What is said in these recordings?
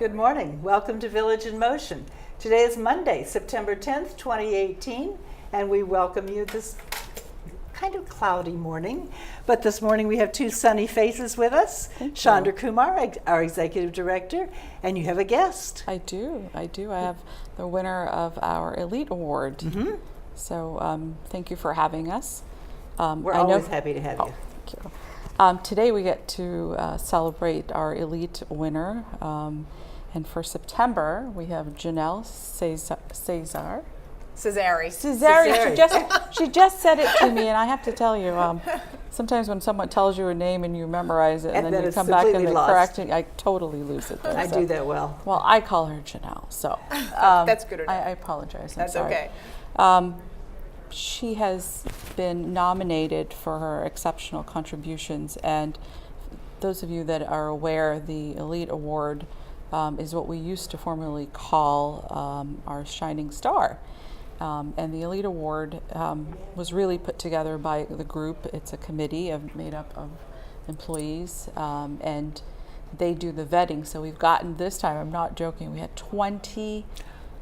Good morning. Welcome to Village in Motion. Today is Monday, September 10th, 2018, and we welcome you this kind of cloudy morning. But this morning we have two sunny faces with us. Chandra Kumar, our Executive Director, and you have a guest. I do. I have the winner of our Elite Award. Mm-hmm. So thank you for having us. We're always happy to have you. Thank you. Today we get to celebrate our Elite winner. And for September, we have Janelle Cesari. She just said it to me, and I have to tell you, sometimes when someone tells you a name and you memorize it, and then you come back and they correct it, I totally lose it. I do that well. Well, I call her Janelle, so that's good enough. I apologize. That's okay. She has been nominated for her exceptional contributions, and those of you that are aware, the Elite Award is what we used to formerly call our Shining Star. And the Elite Award was really put together by the group. It's a committee made up of employees, and they do the vetting. So we've gotten, this time, I'm not joking, we had 20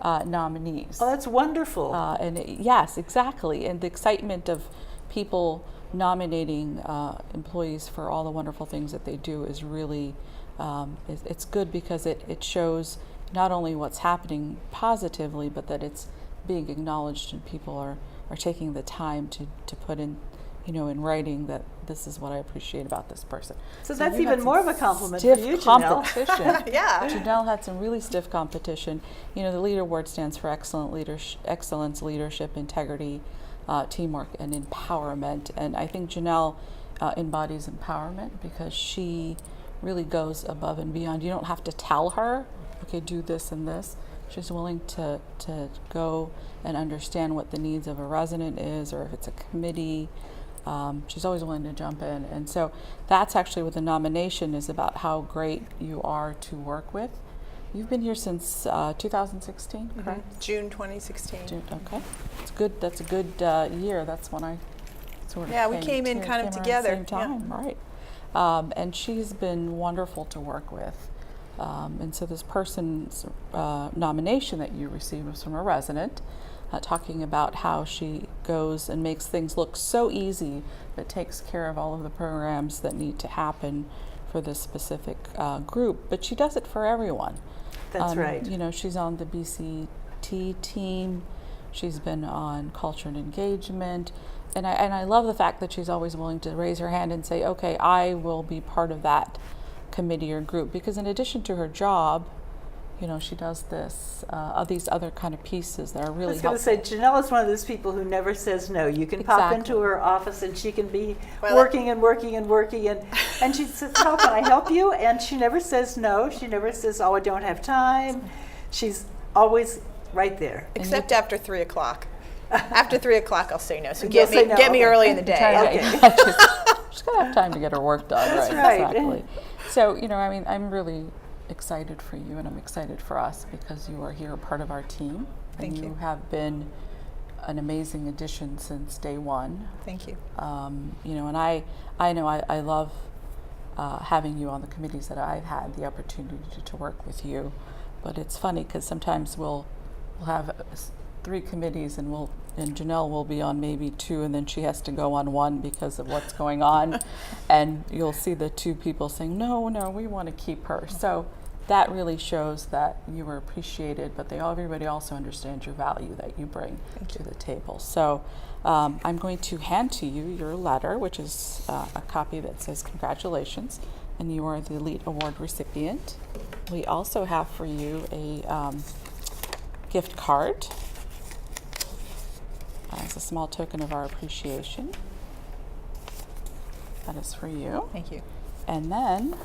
nominees. Oh, that's wonderful. Yes, exactly. And the excitement of people nominating employees for all the wonderful things that they do is really, it's good because it shows not only what's happening positively, but that it's being acknowledged and people are taking the time to put in, in writing that this is what I appreciate about this person. So that's even more of a compliment for you, Janelle. Competition. Yeah. Janelle had some really stiff competition. The Elite Award stands for excellence, leadership, integrity, teamwork, and empowerment. And I think Janelle embodies empowerment because she really goes above and beyond. You don't have to tell her, okay, do this and this. She's willing to go and understand what the needs of a resident is, or if it's a committee. She's always willing to jump in. And so that's actually what the nomination is about, how great you are to work with. You've been here since 2016, correct? Mm-hmm. June 2016. Okay. It's good. That's a good year. That's when I sort of we came in kind of together. At the same time, right. And she's been wonderful to work with. And so this person's nomination that you received was from a resident, talking about how she goes and makes things look so easy, but takes care of all of the programs that need to happen for this specific group. But she does it for everyone. That's right. She's on the BCT team. She's been on culture and engagement. And I love the fact that she's always willing to raise her hand and say, okay, I will be part of that committee or group, because in addition to her job, she does these other kind of pieces that are really helpful. I was going to say, Janelle is one of those people who never says no. You can pop into her office and she can be working and she says, how can I help you? And she never says no. She never says, oh, I don't have time. She's always right there. Except after 3 o'clock. After 3 o'clock, I'll say no. So get me early in the day. She's got to have time to get her work done. That's right. Exactly. So, I'm really excited for you, and I'm excited for us because you are here, part of our team. Thank you. You have been an amazing addition since day one. Thank you. And I love having you on the committees that I've had the opportunity to work with you. But it's funny because sometimes we'll have 3 committees and Janelle will be on maybe 2, and then she has to go on 1 because of what's going on. And you'll see the 2 people saying, no, we want to keep her. So that really shows that you were appreciated, but everybody also understands your value that you bring to the table. So I'm going to hand to you your letter, which is a copy that says congratulations, and you are the Elite Award recipient. We also have for you a gift card as a small token of our appreciation. That is for you. Thank you. And then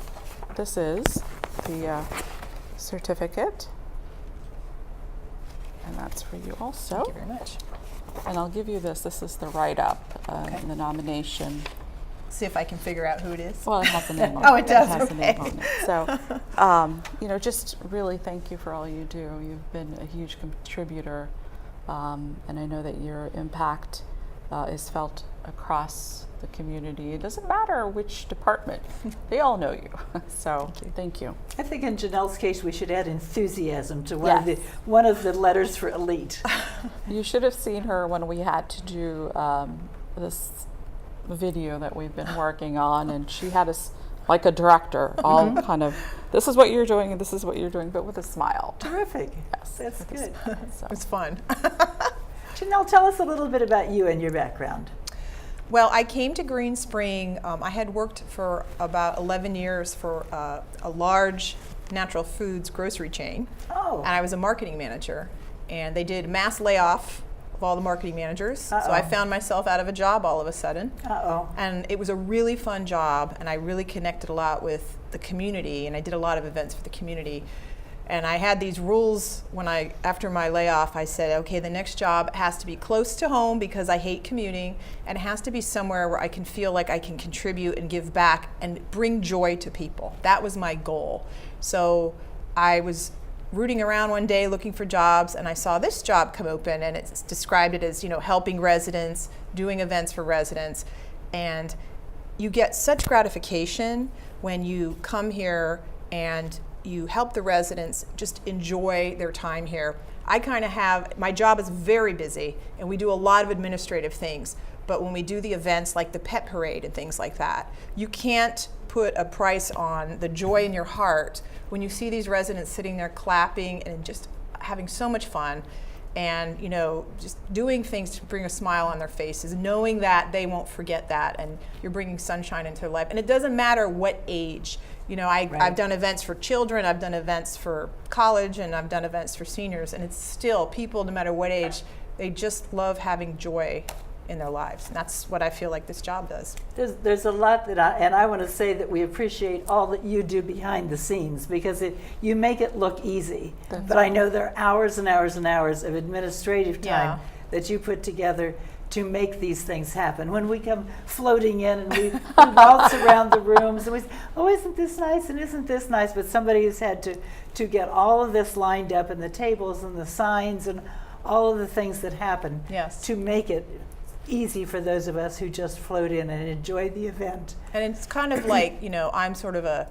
this is the certificate, and that's for you also. Thank you very much. And I'll give you this. This is the write-up, the nomination. See if I can figure out who it is. Well, it has a name on it. Oh, it does? It has okay. a name on it. So, just really thank you for all you do. You've been a huge contributor, and I know that your impact is felt across the community. It doesn't matter which department, they all know you. So thank you. I think in Janelle's case we should add enthusiasm to Yes. one of the letters for elite. You should have seen her when we had to do this video that we've been working on, and she had us like a director, all kind of, this is what you're doing and this is what you're doing, but with a smile. Terrific. Yes, That's good. So. It's fun. Janelle, tell us a little bit about you and your background. Well, I came to Green Spring. I had worked for about 11 years for a large natural foods grocery chain. Oh. And I was a marketing manager. And they did mass layoff of all the marketing managers. Uh-oh. So I found myself out of a job all of a sudden. Uh-oh. And it was a really fun job, and I really connected a lot with the community, and I did a lot of events for the community. And I had these rules after my layoff. I said, okay, the next job has to be close to home because I hate commuting, and it has to be somewhere where I can feel like I can contribute and give back and bring joy to people. That was my goal. So I was rooting around one day looking for jobs, and I saw this job come open, and it's described it as, helping residents, doing events for residents. And you get such gratification when you come here and you help the residents just enjoy their time here. I kind of my job is very busy, and we do a lot of administrative things, but when we do the events like the pet parade and things like that, you can't put a price on the joy in your heart when you see these residents sitting there clapping and just having so much fun, and just doing things to bring a smile on their faces, knowing that they won't forget that, and you're bringing sunshine into their life. And it doesn't matter what age. I've done events for children, I've done events for college, and I've done events for seniors, and it's still people, no matter what age, they just love having joy in their lives. And that's what I feel like this job does. There's a lot that I want to say that we appreciate all that you do behind the scenes, because you make it look easy. But I know there are hours and hours and hours of administrative time that you put together to make these things happen. When we come floating in and we waltz around the rooms and we say, oh, isn't this nice and isn't this nice? But somebody has had to get all of this lined up, and the tables and the signs and all of the things that happen to make it easy for those of us who just float in and enjoy the event. And it's kind of like, I'm sort of a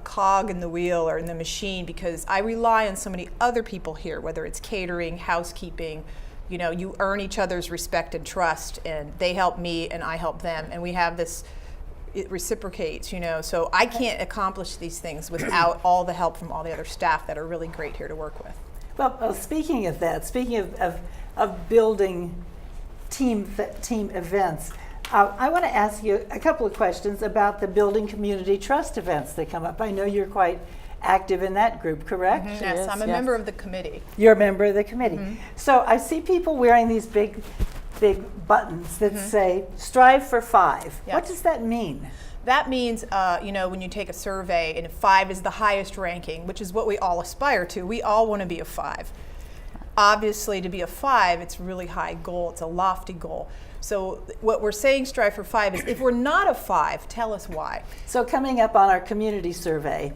cog in the wheel or in the machine, because I rely on so many other people here, whether it's catering, housekeeping. You earn each other's respect and trust, and they help me and I help them, and we have this, it reciprocates, so I can't accomplish these things without all the help from all the other staff that are really great here to work with. Well, speaking of that, speaking of building team events, I want to ask you a couple of questions about the Building Community Trust events that come up. I know you're quite active in that group, correct? Mm-hmm. Yes, I'm a member of the committee. You're a member of the committee. Mm-hmm. So I see people wearing these big buttons that say, strive for 5. Yes. What does that mean? That means, when you take a survey and 5 is the highest ranking, which is what we all aspire to, we all want to be a 5. Obviously, to be a 5, it's a really high goal. It's a lofty goal. So what we're saying, strive for 5, is if we're not a 5, tell us why. So coming up on our community survey,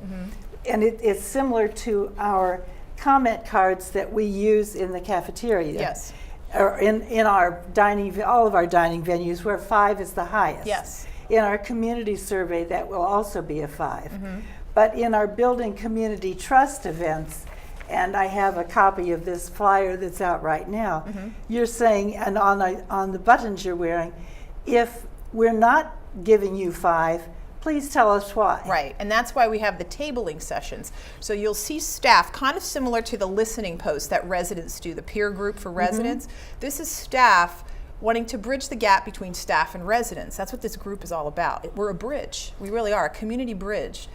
and it's similar to our comment cards that we use in the cafeteria. Yes. Or in our dining, all of our dining venues, where 5 is the highest. Yes. In our community survey, that will also be a 5. But in our Building Community Trust events, and I have a copy of this flyer that's out right now, you're saying, and on the buttons you're wearing, if we're not giving you 5, please tell us why. Right, and that's why we have the tabling sessions. So you'll see staff, kind of similar to the listening posts that residents do, the peer group for residents. This is staff wanting to bridge the gap between staff and residents. That's what this group is all about. We're a bridge. We really are a community bridge.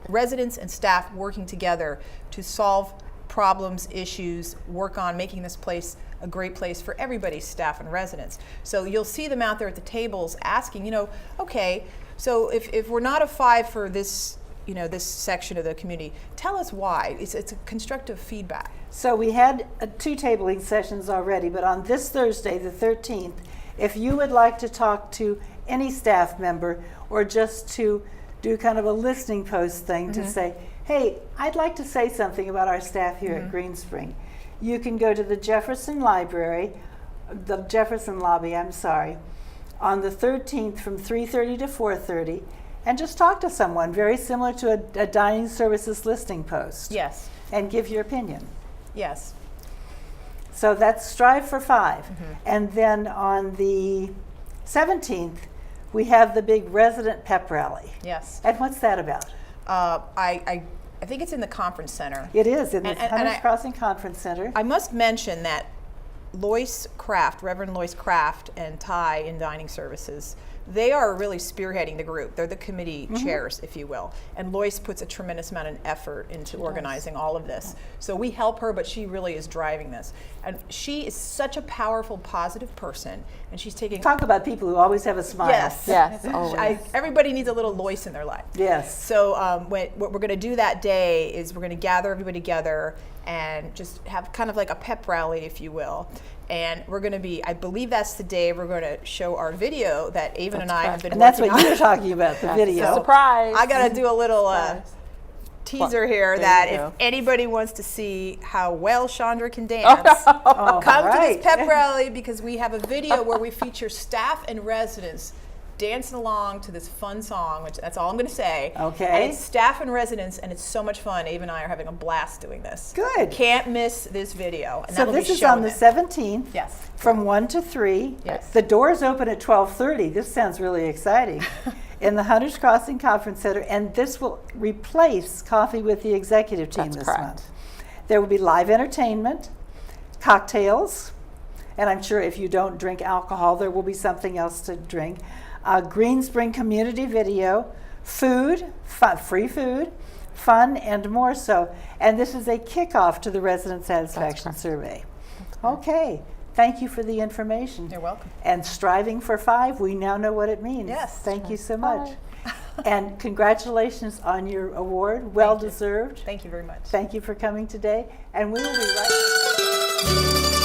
Residents and staff working together to solve problems, issues, work on making this place a great place for everybody's staff and residents. So you'll see them out there at the tables asking, okay, so if we're not a 5 for this, this section of the community, tell us why. It's a constructive feedback. So we had 2 tabling sessions already, but on this Thursday, the 13th, if you would like to talk to any staff member or just to do kind of a listening post thing to say, hey, I'd like to say something about our staff here at Green Spring, you can go to the Jefferson Library the Jefferson lobby, I'm sorry, on the 13th from 3:30 to 4:30, and just talk to someone, very similar to a dining services listing post. Yes. And give your opinion. Yes. So that's Strive for 5. And then on the 17th, we have the big resident pep rally. Yes. And what's that about? I think it's in the conference center. It is in the And Hunters Crossing Conference Center. I must mention that Lois Kraft, Reverend Lois Kraft, and Ty in Dining Services, they are really spearheading the group. They're the committee chairs, if you will. And Lois puts a tremendous amount of effort into organizing all of this. So we help her, but she really is driving this. And she is such a powerful, positive person. And she's taking... Talk about people who always have a smile. Yes. Yes, always. Everybody needs a little Lois in their life. Yes. So what we're going to do that day is we're going to gather everybody together and just have kind of like a pep rally, if you will. And we're going to be, I believe that's the day we're going to show our video that Avon and I have been And that's working what on. you're talking about, the video. Surprise. I got to do a little teaser here that you go. if anybody wants to see how well Chandra can dance, Oh, come to right. this pep rally because we have a video where we feature staff and residents dancing along to this fun song, which that's all I'm going to say. Okay. And it's staff and residents, and it's so much fun. Ava and I are having a blast doing this. Good. Can't miss this video. And So that'll this be is on shown the then. 17th. Yes. From 1 to 3. Yes. The doors open at 12:30. This sounds really exciting. In the Hunters Crossing Conference Center, and this will replace Coffee with the Executive Team That's this correct. month. There will be live entertainment, cocktails, and I'm sure if you don't drink alcohol, there will be something else to drink. Green Spring Community Video, food, free food, fun, and more so. And this is a kickoff to the Resident Satisfaction correct. Survey. Okay, thank you for the information. You're welcome. And striving for 5, we now know what it means. Yes. Thank you so much. And congratulations on your award, well deserved. Thank you very much. Thank you for coming today, and we will be right back.